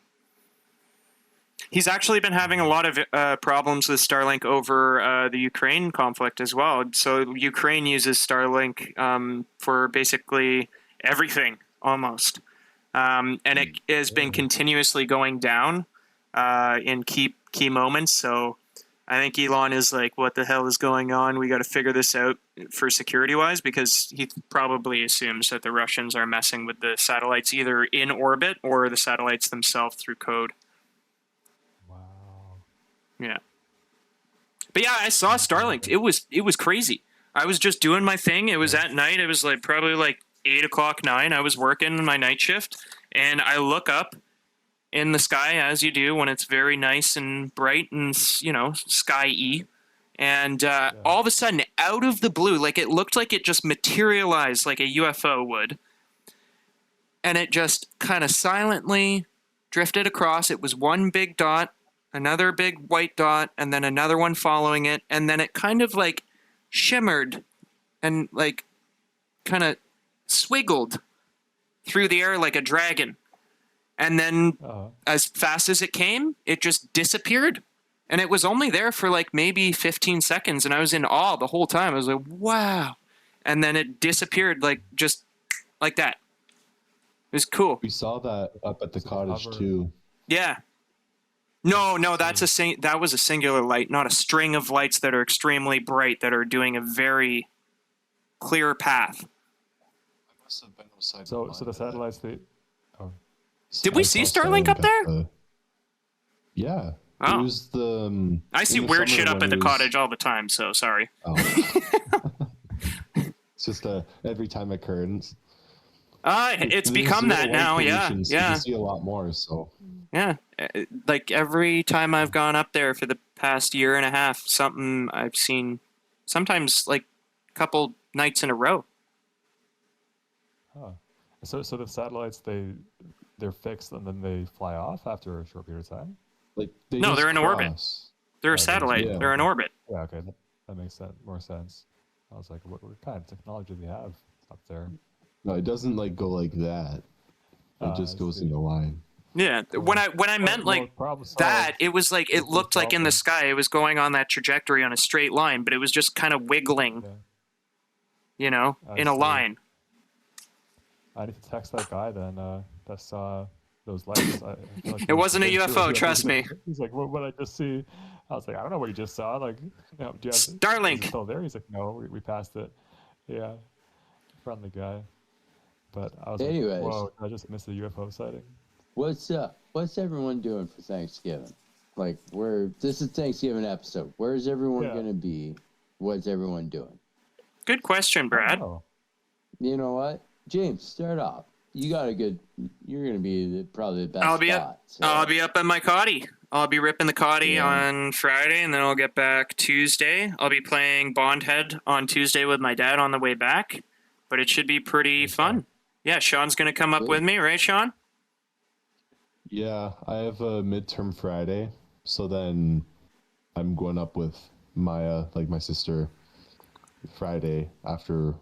He's actually been having a lot of problems with Starlink over the Ukraine conflict as well. So Ukraine uses Starlink for basically everything almost, and it has been continuously going down in key moments. So I think Elon is like, what the hell is going on? We got to figure this out for security wise, because he probably assumes that the Russians are messing with the satellites either in orbit or the satellites themselves through code. Wow. Yeah. But yeah, I saw Starlink. It was crazy. I was just doing my thing. It was at night. It was like probably like 8 o'clock, 9. I was working my night shift, and I look up in the sky, as you do when it's very nice and bright and, sky-y. And all of a sudden, out of the blue, like it looked like it just materialized like a UFO would. And it just kind of silently drifted across. It was one big dot, another big white dot, and then another one following it. And then it kind of like shimmered and like kind of swiggled through the air like a dragon. And then as fast as it came, it just disappeared. And it was only there for like maybe 15 seconds. And I was in awe the whole time. I was like, wow. And then it disappeared like just like that. It was cool. We saw that up at the cottage too. Yeah. No, that was a singular light, not a string of lights that are extremely bright that are doing a very clear path. So the satellites, Did we see Starlink up there? Yeah. Oh. It was the. I see weird shit up at the cottage all the time, so sorry. Oh. It's just every time occurrence. It's become that now, yeah. You can see a lot more, so. Yeah, like every time I've gone up there for the past year and a half, something I've seen, sometimes like a couple nights in a row. Huh. So the satellites, they're fixed and then they fly off after a short period of time? Like they're in orbit. They're a satellite. Yeah. They're in orbit. Yeah, okay, that makes more sense. I was like, what kind of technology do they have up there? No, it doesn't like go like that. It just goes in a line. Yeah, when I meant like that, it was like it looked like in the sky it was going on that trajectory on a straight line, but it was just kind of wiggling, in a line. I need to text that guy then that saw those lights. It wasn't a UFO, trust me. He's like, what did I just see? I was like, I don't know what you just saw. Like, do you have Starlink. Is it still there? He's like, no, we passed it. Yeah, friendly guy. But I was Anyways. like, whoa, I just missed a UFO sighting. What's up? What's everyone doing for Thanksgiving? Like, this is Thanksgiving episode. Where's everyone gonna be? What's everyone doing? Good question, Brad. Oh. You know what, James? Start off. You got you're gonna be probably the best. I'll be spot, I'll be up in my cotty. I'll be ripping the cotty on Friday, and then I'll get back Tuesday. I'll be playing Bondhead on Tuesday with my dad on the way back, but it should be pretty fun. Yeah, Sean's gonna come up with me, right, Sean? Yeah, I have a midterm Friday, so then I'm going up with Maya, like my sister, Friday after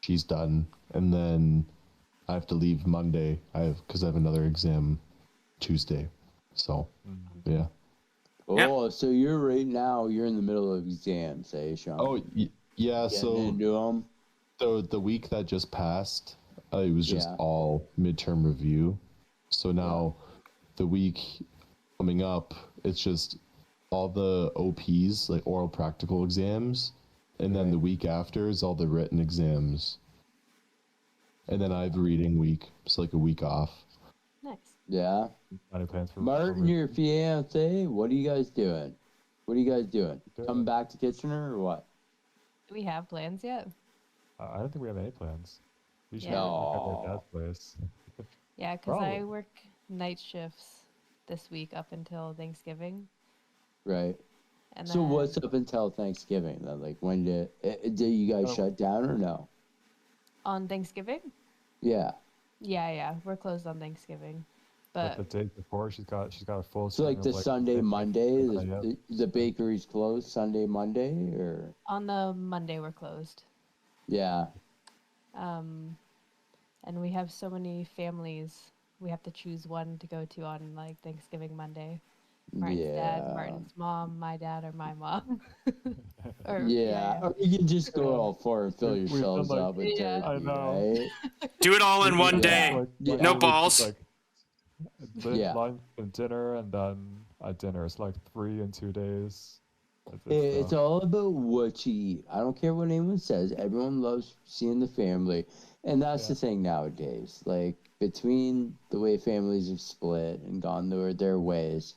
she's done, and then I have to leave Monday. Because I have another exam Tuesday, so yeah. Oh, so you're in the middle of exams, eh, Sean? Oh, yeah. Getting So into them? the week that just passed, it was just all midterm review. So now the week coming up, it's just all the OPs, like oral practical exams, and then the week after is all the written exams. And then I have a reading week, so like a week off. Nice. Yeah. Any plans for Martin, your fiance, what are you guys doing? What are you guys doing? Good. Coming back to Kitchener or what? Do we have plans yet? I don't think we have any plans. We should Yeah. go to our dad's place. Yeah, because I Probably. work night shifts this week up until Thanksgiving. Right. And So then what's up until Thanksgiving then? Like when did you guys Oh. shut down or no? on Thanksgiving? Yeah. Yeah, we're closed on Thanksgiving. Like But the day before, she's got a full. So like string the of, Sunday, baking Monday, and the bakery's closed Sunday, Monday, or on the Monday we're closed. yeah. And we have so many families. We have to choose one to go to on like Thanksgiving Monday. Martin's dad, Yeah. Martin's mom, my dad, or my mom. Or Yeah. Or you can just go Yeah. all four and fill We've done, yourselves like- up with Yeah. turkey, I know. right? Do it all in one We've done, day. Yeah. No literally balls. just, Yeah. lunch and dinner, and then a dinner. It's like 3 in 2 days. It's all about what you eat. I don't care what anyone says. Everyone loves seeing the family. And that's Yeah. the thing nowadays. Like, between the way families have split and gone their ways,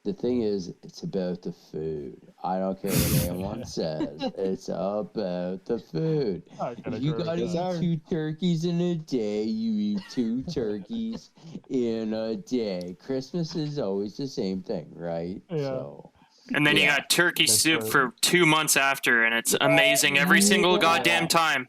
the thing is, it's about the food. I don't care what anyone says. It's about the food. I can If you agree with gotta that. eat 2 turkeys in a day, you eat 2 turkeys in a day. Christmas is always the same thing, right? Yeah. So. And then you Yeah. got turkey That's soup right. for 2 months after, and it's amazing every single Yeah. goddamn time.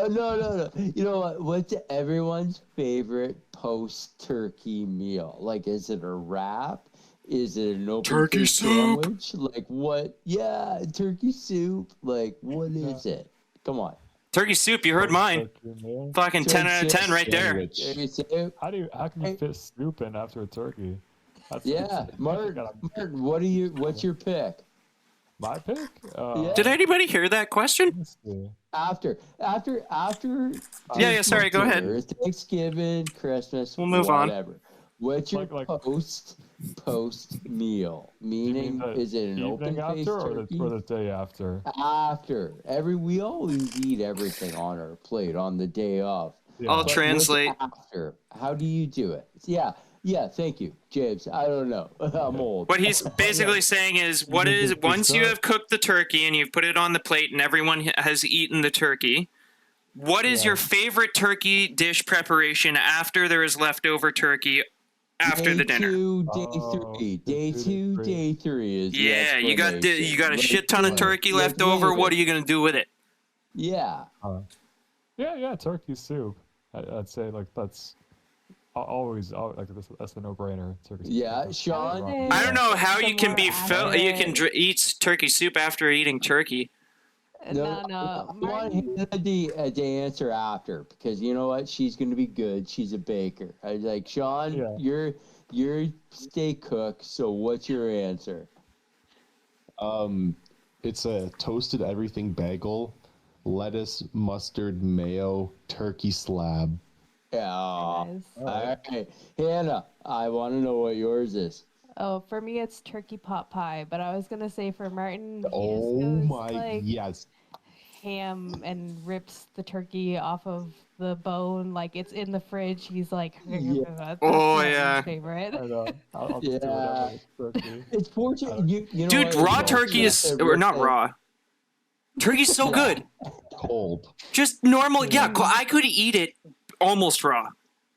No. You know what? What's everyone's favorite post-turkey meal? Like, is it a wrap? Is it an open Turkey face soup. sandwich? Like, what? Yeah, turkey soup. Like, what is it? Come on. Turkey soup, you heard mine. Turkey meal. Fucking 10 out of 10 right there. Sandwich. Turkey soup. How can you Hey. fit soup in after a turkey? Yeah, Martin. What's your pick? My pick? Yeah. Did anybody hear that question? Let's see. After. Yeah, sorry, go ahead. dinner, Thanksgiving, Christmas, We'll move on. whatever. What's your Like- post meal? Do you mean Meaning, the is it an open evening face after turkey? or the day after? After. We always eat everything on our plate on the day of. Yeah. I'll But what's translate. after? How do you do it? Yeah, thank you, James. I don't know. I'm old. What he's basically saying is, what You is just once you start- have cooked the turkey and you've put it on the plate and everyone has eaten the turkey, what is Yeah. your favorite turkey dish preparation after there is leftover turkey after the dinner? Day two, day three is the Yeah, you got a explanation. shit ton of Like, turkey like left over. later. What are you gonna do with it? Yeah. Yeah, turkey soup. I'd say like that's always like that's the no-brainer. Turkey soup. Yeah, Sean. I don't know how you can be Somewhere you after can it. eat turkey soup after eating turkey. No. I want Martin, Hannah the answer after, because you know what? She's going to be good. She's a baker. I like Sean. Yeah. You're steak cook. So what's your answer? It's a toasted everything bagel, lettuce, mustard, mayo, turkey slab. Yeah. Nice. All right, Hannah. I want to know what yours is. Oh, for me it's turkey pot pie, but I was gonna say for Martin, he just Oh goes, my, like, yes. ham and rips the turkey off of the bone like it's in the fridge. He's like, that's Oh, Martin's yeah. favorite. I know. I'll just do whatever with turkey. It's fortunate. You know Dude, what? raw It's turkey is fortunate or not that- raw. Turkey's so good. Cold. Just normal. Yeah, I could eat it almost raw.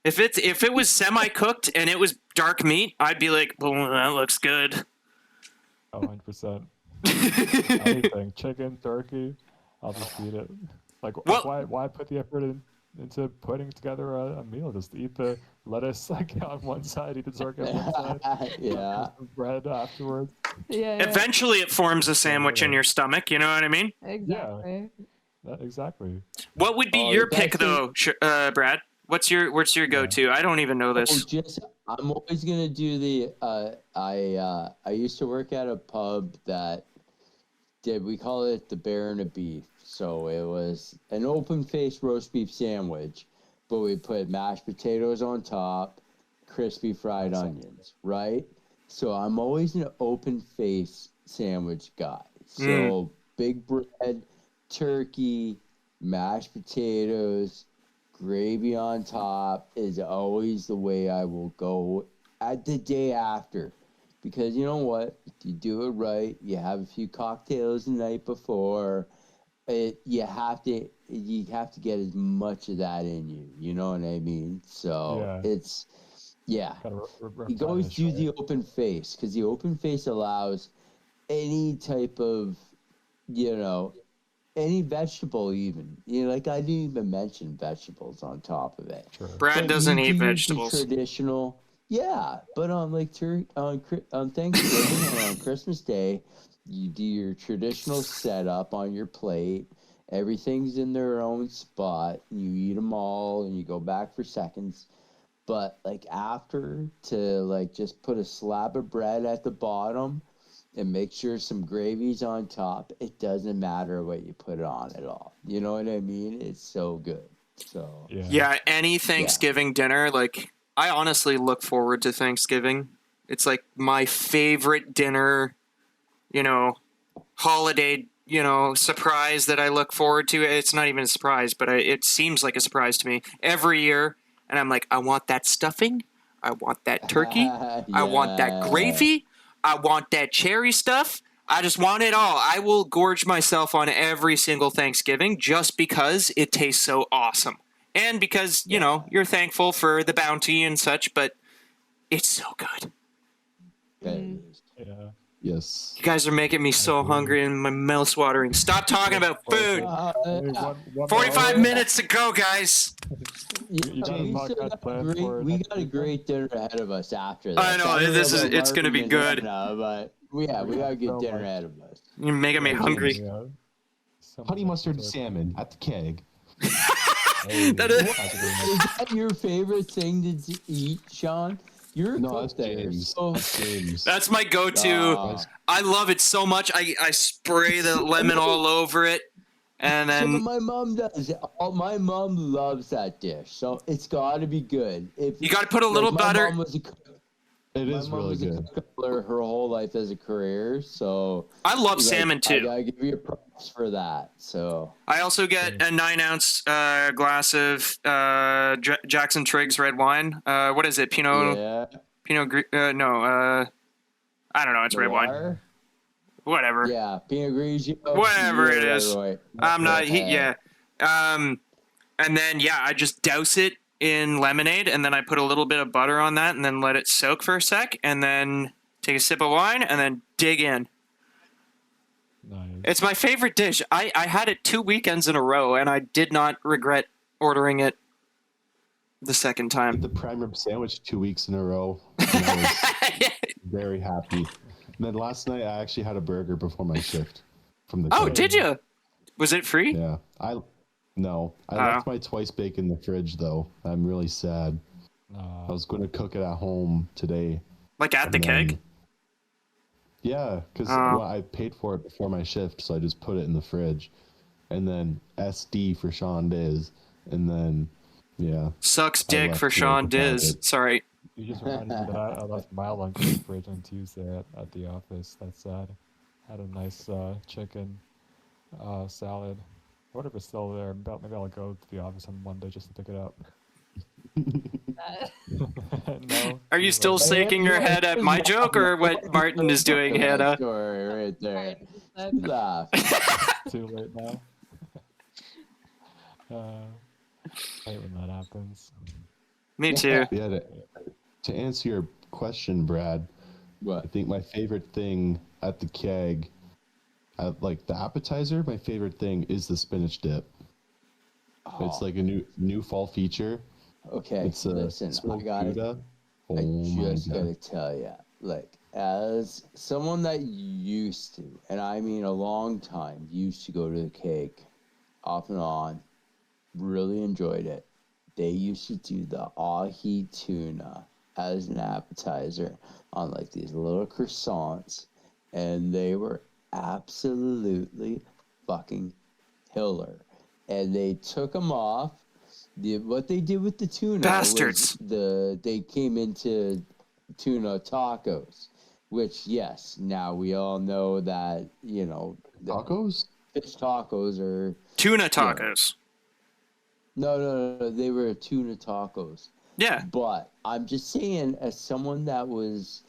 If it was semi-cooked and it was dark meat, I'd be like, "Oh, that looks good." 100%. Anything, chicken, turkey, I'll just eat it. Like, Well- why put the effort into putting together a meal? Just eat the lettuce like on one side, eat the turkey on one side, Yeah. some bread afterwards. Yeah. Eventually, it forms a sandwich in your stomach. You know what I mean? Exactly. Exactly. What would be Oh, your the pick, best thing- though, Brad? What's your go-to? I don't even know this. I'm always gonna do the. I used to work at a pub that we call it the Bear and a Beef. So it was an open-faced roast beef sandwich, but we put mashed potatoes on top, crispy fried onions, right? So I'm always an open-face sandwich guy. So big bread, turkey, mashed potatoes, gravy on top is always the way I will go at the day after, because you know what? If you do it right, you have a few cocktails the night before. You have to get as much of that in you. You know what I mean? So Yeah. it's Gotta you can always replenish, do right? the open face because the open face allows any type of any vegetable even. Like I didn't even mention vegetables on top of it. Sure. Brad But doesn't you eat do your vegetables. traditional, yeah. But on on Thanksgiving or on Christmas Day, you do your traditional setup on your plate. Everything's in their own spot. You eat them all, and you go back for seconds. But like after to like just put a slab of bread at the bottom and make sure some gravy's on top. It doesn't matter what you put on at all. You know what I mean? It's so good. So Yeah. Yeah, any Thanksgiving dinner, like I honestly look forward to Thanksgiving. It's like my favorite dinner, holiday, surprise that I look forward to. It's not even a surprise, but it seems like a surprise to me every year. And I'm like, I want that stuffing. I want that turkey. I want that yeah. gravy. I want that cherry stuff. I just want it all. I will gorge myself on every single Thanksgiving just because it tastes so awesome. And because, you're thankful for the bounty and such, but it's so good. That is. Yeah. Yes. You guys are making me so agree. hungry and my mouth's watering. Stop talking about food. Only one 45 more. minutes to go, guys. You got a we still podcast got planned for we next got a weekend? great dinner ahead of us after that. I know, it's gonna be good. But we got a good so dinner much. ahead of us. You're making me hungry. Yeah. So Honey much mustard to talk salmon at the keg. Hey, That is- that's a good one. Is that your favorite thing to eat, Sean? You're a No, cook that's there. James. So, James. That's my go-to. I love it so much. I spray the lemon all over it, and so then my mom does. My mom loves that dish, so it's got to be good. If you got to put a little my butter. mom was a cook. It My is mom really was a good. cook her whole life as a career, so I love like, salmon I too. gotta give you props for that. So I also get a 9-ounce glass of Jackson Triggs red wine. What is it? yeah, I don't know. It's red wine. Noir. Whatever. Yeah, Pinot Grigio. Whatever it You're is. right. I'm not. Yeah. And then I just douse it in lemonade, and then I put a little bit of butter on that, and then let it soak for a sec, and then take a sip of wine, and then dig in. Nice. It's my favorite dish. I had it 2 weekends in a row, and I did not regret ordering it the second Ate time. the prime rib sandwich 2 weeks in a row. And I was very happy. And then last night I actually had a burger before my shift from the Oh, keg. did you? Was it free? Yeah. I left my twice bake in the fridge though. I'm really sad. I was going to cook it at home today. Like at the and then- keg? Yeah, because Oh. I paid for it before my shift, so I just put it in the fridge. And then SD for Sean Diz. And then, yeah. Sucks I dick left for work Sean without Diz. it. Sorry. You just reminded me that I left my lunch in the fridge on Tuesday at the office. That's sad. Had a nice chicken salad. I wonder if it's still there. Maybe I'll go to the office on Monday just to pick it up. No. Are you still shaking your head at my joke or what Martin is doing, Hannah? Story right there. Laugh. Too late now. I hate when that happens. Me too. Yeah, to answer your question, Brad, I What? think my favorite thing at the keg, like the appetizer, my favorite thing is the spinach dip. It's like a new fall feature. Okay, It's a listen, smoked I gotta Gouda. Oh I my just god. gotta tell you, like, as someone that used to, and I mean a long time, used to go to the cake off and on, really enjoyed it. They used to do the ahi tuna as an appetizer on like these little croissants, and they were absolutely fucking killer. And they took them off. What they did with the tuna Bastards. was they came into tuna tacos, which yes, now we all know that the Tacos? fish tacos are Tuna tacos. no, they were tuna tacos. Yeah. But I'm just saying, as someone that was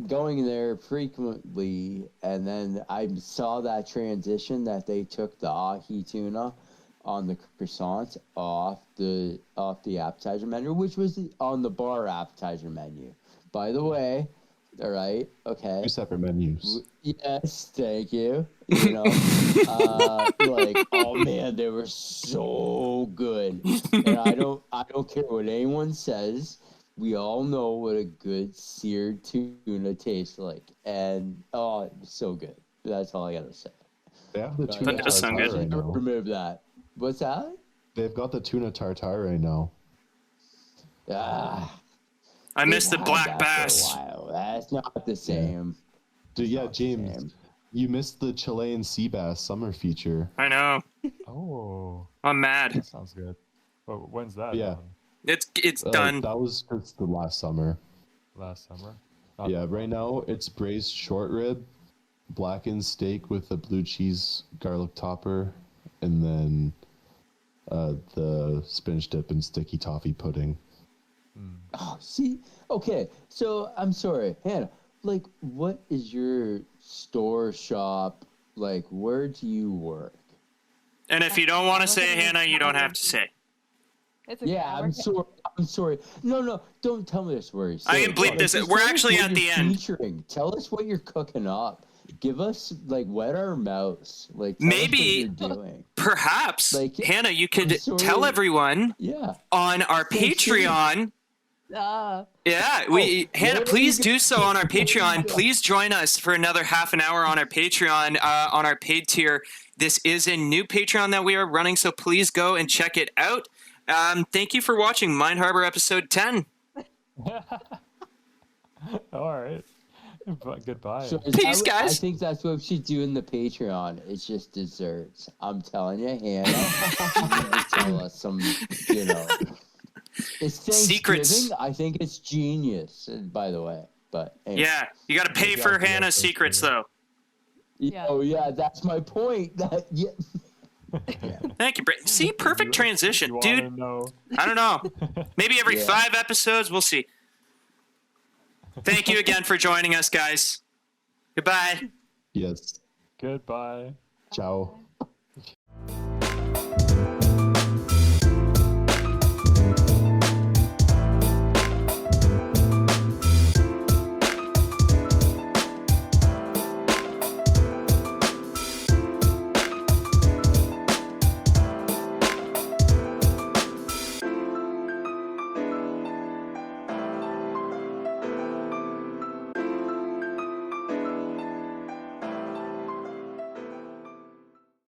going there frequently, and then I saw that transition that they took the ahi tuna on the croissants off the appetizer menu, which was on the bar appetizer menu. By the way, all right, okay. 2 separate menus. Yes, thank you. You know, like, oh man, they were so good, and I don't care what anyone says. We all know what a good seared tuna tastes like, and oh, it was so good. That's all I gotta say. They have the That tuna does sound tartare good. right Never now. remove that. What's that? They've got the tuna tartare right now. Ah, I missed the we've had black that bass. for a while. That's not the same. Dude, yeah, not the James, same. you missed the Chilean sea bass summer feature. I know. Oh, I'm mad. that sounds good. Well, when's that? Yeah. on? It's done. That was just the last summer. Last summer? Yeah, right now it's braised short rib, blackened steak with a blue cheese garlic topper, and then the spinach dip and sticky toffee pudding. Oh, see, okay. So I'm sorry, Hannah. Like, what is your store shop? Like, where do you work? And if you don't want to say Hannah, you don't have to say. It's okay. Yeah, I I'm work sorry. I'm sorry. No, don't tell me this where you I say can it. bleep Like, this. just We're tell us actually what at the you're end. featuring. Tell us what you're cooking up. Give us, like, wet our mouths. Like, tell us what Maybe, you're doing. perhaps, Like, Hannah, you I'm could sorry. tell everyone Yeah. on our Thanks, Jimmy. Patreon. Yeah, Hannah, there please you go. do so on our There you Patreon. go. Please join us for another half an hour on our Patreon, on our paid tier. This is a new Patreon that we are running, so please go and check it out. Thank you for watching Mind Harbor episode 10. All right. Goodbye. So Peace, I guys. think that's what we should do in the Patreon. It's just desserts. I'm telling you, Hannah. You need to tell us some, you know. It's Thanksgiving. Secrets. I think it's genius, by the way. But anyway. Yeah, you got to pay for Exactly, Hannah's that's secrets, true. though. Yeah. Oh yeah, that's my point. That yeah. Thank you, Brett. See, perfect transition. You Dude, wanna know? I don't know. Maybe every Yeah. 5 episodes, we'll see. Thank you again for joining us, guys. Goodbye. Yes. Goodbye. Ciao.